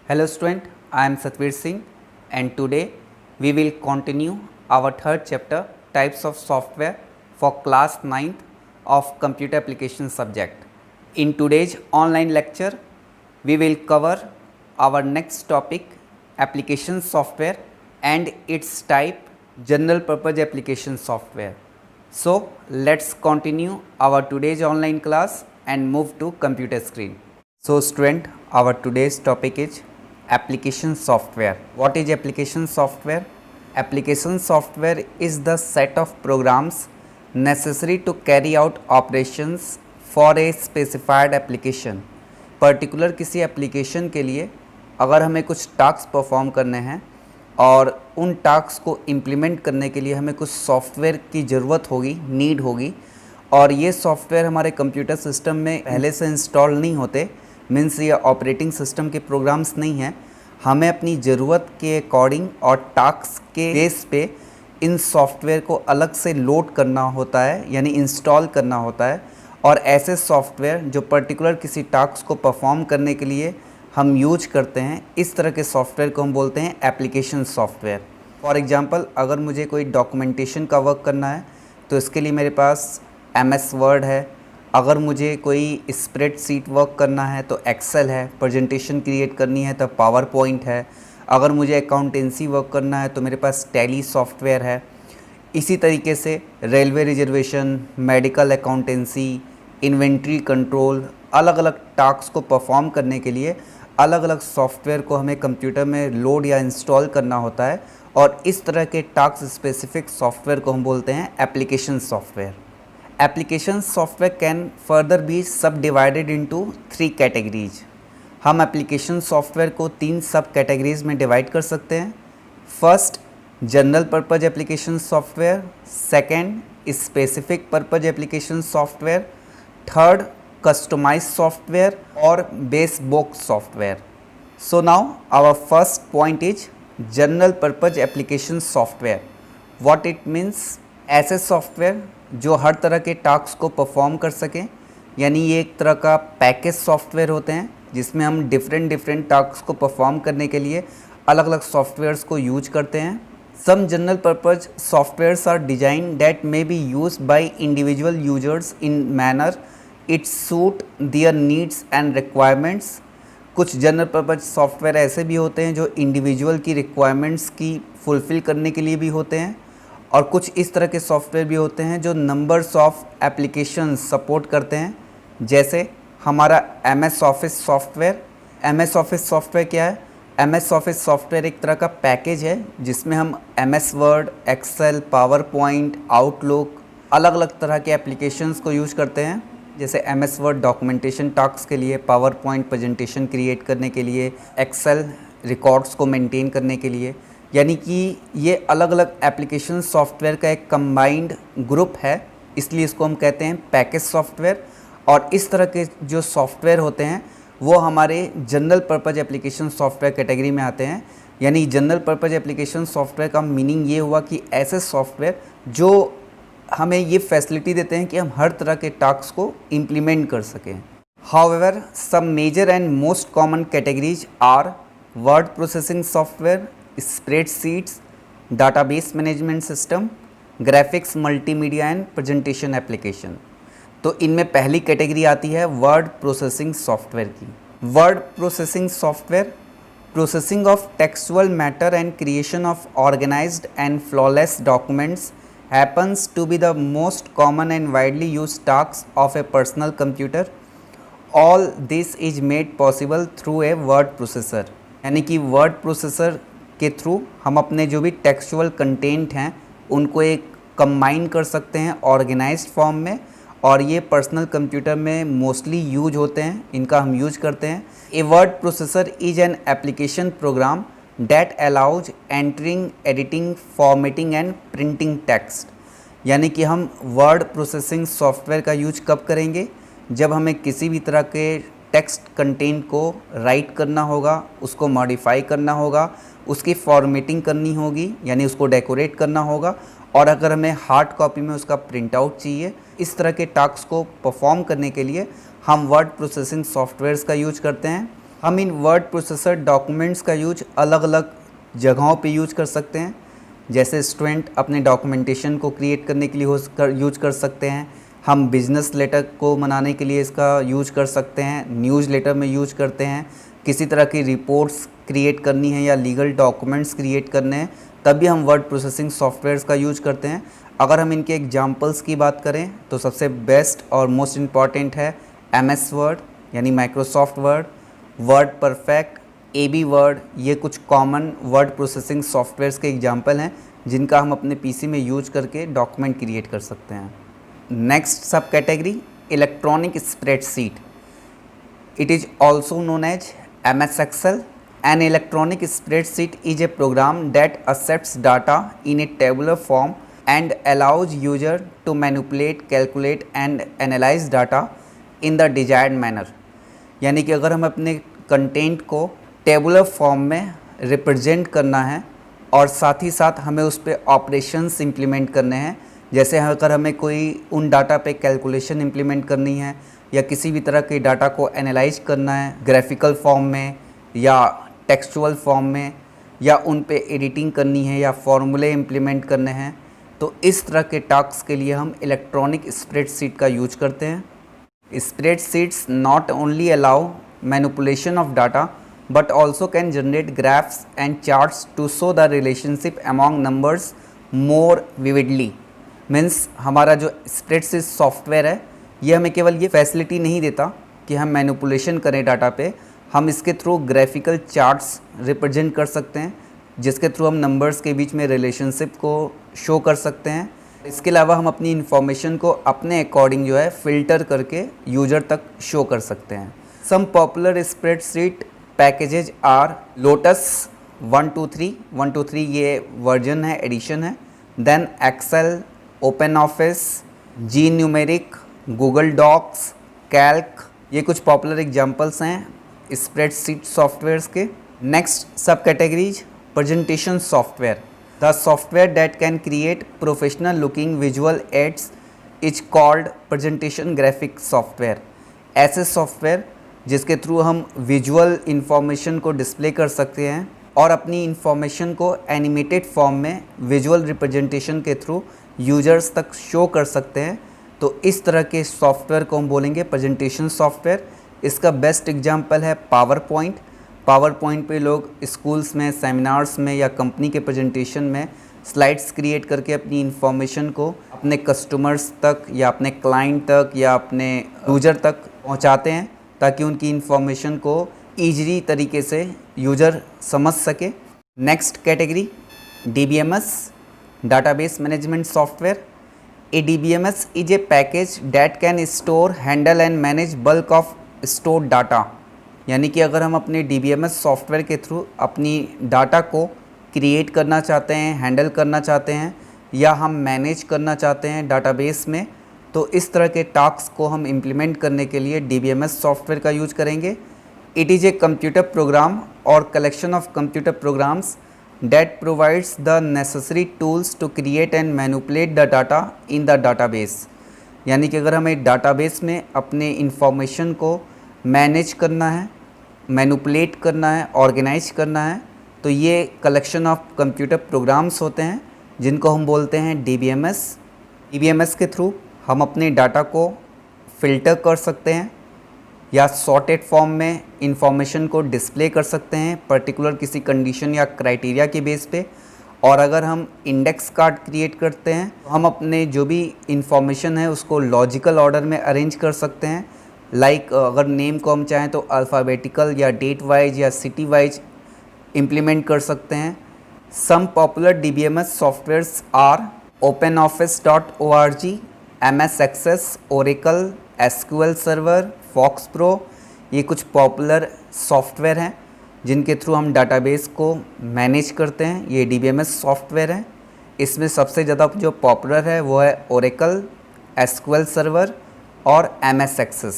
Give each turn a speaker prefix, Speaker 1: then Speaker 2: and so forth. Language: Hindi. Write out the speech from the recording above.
Speaker 1: Hello student, I am Satvir Singh and today we will continue our third chapter types of software for class 9th of computer application subject. In today's online lecture we will cover our next topic application software and its type general purpose application software. So let's continue our today's online class and move to computer screen. So student, our today's topic is application software. What is application software? Application software is the set of programs necessary to carry out operations for a specified application. Particular किसी एप्लीकेशन के लिए अगर हमें कुछ टास्क परफॉर्म करने हैं और उन टास्क को इम्प्लीमेंट करने के लिए हमें कुछ सॉफ्टवेयर की ज़रूरत होगी, नीड होगी, और ये सॉफ्टवेयर हमारे कंप्यूटर सिस्टम में पहले से इंस्टॉल नहीं होते, मीन्स ये ऑपरेटिंग सिस्टम के प्रोग्राम्स नहीं हैं। हमें अपनी ज़रूरत के अकॉर्डिंग और टास्क के बेस पे इन सॉफ्टवेयर को अलग से लोड करना होता है, यानी इंस्टॉल करना होता है। और ऐसे सॉफ्टवेयर जो पर्टिकुलर किसी टास्क को परफॉर्म करने के लिए हम यूज करते हैं, इस तरह के सॉफ्टवेयर को हम बोलते हैं एप्लीकेशन सॉफ्टवेयर। फॉर एग्जांपल, अगर मुझे कोई डॉक्यूमेंटेशन का वर्क करना है तो इसके लिए मेरे पास MS वर्ड है। अगर मुझे कोई स्प्रेडशीट वर्क करना है तो एक्सेल है। प्रेजेंटेशन क्रिएट करनी है तो पावर पॉइंट है। अगर मुझे अकाउंटेंसी वर्क करना है तो मेरे पास टैली सॉफ्टवेयर है। इसी तरीके से railway reservation, medical accountancy, inventory control, अलग अलग टास्क को परफॉर्म करने के लिए अलग अलग सॉफ्टवेयर को हमें कंप्यूटर में लोड या इंस्टॉल करना होता है, और इस तरह के टास्क स्पेसिफिक सॉफ्टवेयर को हम बोलते हैं application software. Application software can further be sub divided into 3 categories. हम एप्लीकेशन सॉफ्टवेयर को 3 सब कैटेगरीज में डिवाइड कर सकते हैं। First, general purpose application software. Second, specific purpose application software. Third, customize software और bespoke software. So now our first point is general purpose application software. What it means? ऐसे सॉफ्टवेयर जो हर तरह के टास्क को परफॉर्म कर सकें, यानी ये एक तरह का पैकेज सॉफ्टवेयर होते हैं जिसमें हम डिफरेंट टास्क को परफॉर्म करने के लिए अलग अलग सॉफ्टवेयर्स को यूज करते हैं। Some general purpose softwares are design that may be use by individual users in manner it suit their needs and requirements. कुछ जनरल पर्पज सॉफ्टवेयर ऐसे भी होते हैं जो इंडिविजुअल की रिक्वायरमेंट्स की फुलफ़िल करने के लिए भी होते हैं, और कुछ इस तरह के सॉफ्टवेयर भी होते हैं जो नंबर्स ऑफ एप्लीकेशन सपोर्ट करते हैं, जैसे हमारा MS office software. MS office software क्या है? MS ऑफिस सॉफ्टवेयर एक तरह का पैकेज है जिसमें हम MS Word, Excel, PowerPoint, Outlook, अलग अलग तरह के एप्लीकेशंस को यूज करते हैं। जैसे MS वर्ड डॉक्यूमेंटेशन टास्क के लिए, पावर पॉइंट प्रेजेंटेशन क्रिएट करने के लिए, एक्सेल रिकॉर्ड्स को मेंटेन करने के लिए। यानी कि ये अलग अलग एप्लीकेशन सॉफ्टवेयर का एक कंबाइंड ग्रुप है, इसलिए इसको हम कहते हैं पैकेज सॉफ्टवेयर। और इस तरह के जो सॉफ्टवेयर होते हैं वो हमारे general purpose application software category में आते हैं। यानी जनरल पर्पज एप्लीकेशन सॉफ्टवेयर का मीनिंग ये हुआ कि ऐसे सॉफ्टवेयर जो हमें ये फैसिलिटी देते हैं कि हम हर तरह के टास्क को इम्प्लीमेंट कर सकें। However, some major and most common categories are word processing software, spreadsheets, database management system, graphics, multimedia and presentation application. तो इनमें पहली कैटेगरी आती है वर्ड प्रोसेसिंग सॉफ्टवेयर की। Word processing software, processing of textual matter and creation of organised and flawless documents happens to be the most common and widely used task of a personal computer. All this is made possible through a word processor। यानी कि वर्ड प्रोसेसर के थ्रू हम अपने जो भी टेक्सचुअल कंटेंट हैं उनको एक कंबाइन कर सकते हैं ऑर्गेनाइज्ड फॉर्म में, और ये पर्सनल कंप्यूटर में मोस्टली यूज होते हैं, इनका हम यूज करते हैं। A word processor is an application program that allows entering, editing, formatting and printing text। यानी कि हम वर्ड प्रोसेसिंग सॉफ्टवेयर का यूज कब करेंगे? जब हमें किसी भी तरह के टेक्स्ट कंटेंट को राइट करना होगा, उसको मॉडिफाई करना होगा, उसकी फॉर्मेटिंग करनी होगी, यानी उसको डेकोरेट करना होगा, और अगर हमें हार्ड कॉपी में उसका प्रिंट आउट चाहिए। इस तरह के टास्क को परफॉर्म करने के लिए हम वर्ड प्रोसेसिंग सॉफ्टवेयर्स का यूज करते हैं। हम इन वर्ड प्रोसेसर डॉक्यूमेंट्स का यूज अलग अलग जगहों पे यूज कर सकते हैं। जैसे स्टूडेंट अपने डॉक्यूमेंटेशन को क्रिएट करने के लिए यूज कर सकते हैं। हम बिजनेस लेटर को बनाने के लिए इसका यूज कर सकते हैं, न्यूज़ लेटर में यूज करते हैं, किसी तरह की रिपोर्ट्स क्रिएट करनी है या लीगल डॉक्यूमेंट्स क्रिएट करने हैं तब भी हम वर्ड प्रोसेसिंग सॉफ्टवेयर्स का यूज करते हैं। अगर हम इनके एग्जांपल्स की बात करें तो सबसे बेस्ट और मोस्ट इम्पॉर्टेंट है MS वर्ड यानी Microsoft word, word perfect, AB word. ये कुछ कॉमन वर्ड प्रोसेसिंग सॉफ्टवेयर्स के एग्जांपल हैं जिनका हम अपने PC में यूज करके डॉक्यूमेंट क्रिएट कर सकते हैं। नेक्स्ट सब category electronic spreadsheet. It is also known as MS Excel. An electronic spreadsheet is a program that accepts data in a tabular form and allows user to manipulate, calculate and analyze data in the desired manner. यानी कि अगर हम अपने कंटेंट को टेबुलर फॉर्म में रिप्रेजेंट करना है और साथ ही साथ हमें उस पर ऑपरेशंस इम्प्लीमेंट करने हैं, जैसे अगर हमें कोई उन डाटा पे कैलकुलेशन इम्प्लीमेंट करनी है या किसी भी तरह के डाटा को एनालाइज करना है ग्राफिकल फॉर्म में या टेक्सचुअल फॉर्म में, या उन पे एडिटिंग करनी है या फॉर्मूले इम्प्लीमेंट करने हैं, तो इस तरह के टास्क के लिए हम इलेक्ट्रॉनिक स्प्रेडशीट का यूज करते हैं। Spreadsheets not only allow manipulation of data but also can generate graphs and charts to show the relationship among numbers more vividly. Means हमारा जो स्प्रेडशीट सॉफ्टवेयर है ये हमें केवल ये फैसिलिटी नहीं देता कि हम मैनिपुलेशन करें डाटा पे, हम इसके थ्रू ग्राफिकल चार्ट्स रिप्रेजेंट कर सकते हैं जिसके थ्रू हम नंबर्स के बीच में रिलेशनशिप को शो कर सकते हैं। इसके अलावा हम अपनी इन्फॉर्मेशन को अपने अकॉर्डिंग जो है फ़िल्टर करके यूज़र तक शो कर सकते हैं। Some popular spreadsheet packages are Lotus 123 ये वर्जन है, एडिशन है, then Excel, Open Office, Gnumeric, Google Docs, Calc, ये कुछ पॉपुलर एग्जांपल्स हैं स्प्रेडशीट सॉफ्टवेयर्स के। Next sub categories presentation software. The software that can create professional looking visual aids is called presentation graphic software. ऐसे सॉफ्टवेयर जिसके थ्रू हम विजुअल इंफॉर्मेशन को डिस्प्ले कर सकते हैं और अपनी इंफॉर्मेशन को एनिमेटेड फॉर्म में विजुअल रिप्रेजेंटेशन के थ्रू यूजर्स तक शो कर सकते हैं, तो इस तरह के सॉफ्टवेयर को हम बोलेंगे प्रेजेंटेशन सॉफ्टवेयर। इसका बेस्ट एग्जांपल है पावर पॉइंट। पावर पॉइंट पे लोग स्कूल्स में, सेमिनार्स में या कंपनी के प्रेजेंटेशन में स्लाइड्स क्रिएट करके अपनी इंफॉर्मेशन को अपने कस्टमर्स तक या अपने क्लाइंट तक या अपने यूजर तक पहुंचाते हैं ताकि उनकी इंफॉर्मेशन को ईजी तरीके से यूजर समझ सके। Next category DBMS, Database Management Software. A DBMS is a package that can store, handle and manage bulk of stored data. यानी कि अगर हम अपने DBMS सॉफ्टवेयर के थ्रू अपनी डाटा को क्रिएट करना चाहते हैं, हैंडल करना चाहते हैं या हम मैनेज करना चाहते हैं डाटाबेस में, तो इस तरह के टास्क को हम इम्प्लीमेंट करने के लिए DBMS सॉफ्टवेयर का यूज करेंगे। It is a computer program और collection of computer programs that provides the necessary tools to create and manipulate the data in the database। यानी कि अगर हमें डाटाबेस में अपने इंफॉर्मेशन को मैनेज करना है, मैनिपुलेट करना है, ऑर्गेनाइज करना है, तो ये कलेक्शन ऑफ कंप्यूटर प्रोग्राम्स होते हैं जिनको हम बोलते हैं DBMS। DBMS के थ्रू हम अपने डाटा को फ़िल्टर कर सकते हैं या सॉर्टेड फॉर्म में इंफॉर्मेशन को डिस्प्ले कर सकते हैं पर्टिकुलर किसी कंडीशन या क्राइटेरिया के बेस पे। और अगर हम इंडेक्स कार्ड क्रिएट करते हैं तो हम अपने जो भी इंफॉर्मेशन है उसको लॉजिकल ऑर्डर में अरेंज कर सकते हैं। लाइक अगर नेम को हम चाहें तो अल्फ़ाबेटिकल या डेट वाइज या सिटी वाइज इम्प्लीमेंट कर सकते हैं। Some popular DBMS softwares are OpenOffice.org, MS Access, Oracle, SQL server, FoxPro. ये कुछ पॉपुलर सॉफ्टवेयर हैं जिनके थ्रू हम डाटाबेस को मैनेज करते हैं। ये DBMS सॉफ्टवेयर हैं। इसमें सबसे ज़्यादा जो पॉपुलर है वो है Oracle, SQL सर्वर और MS Access।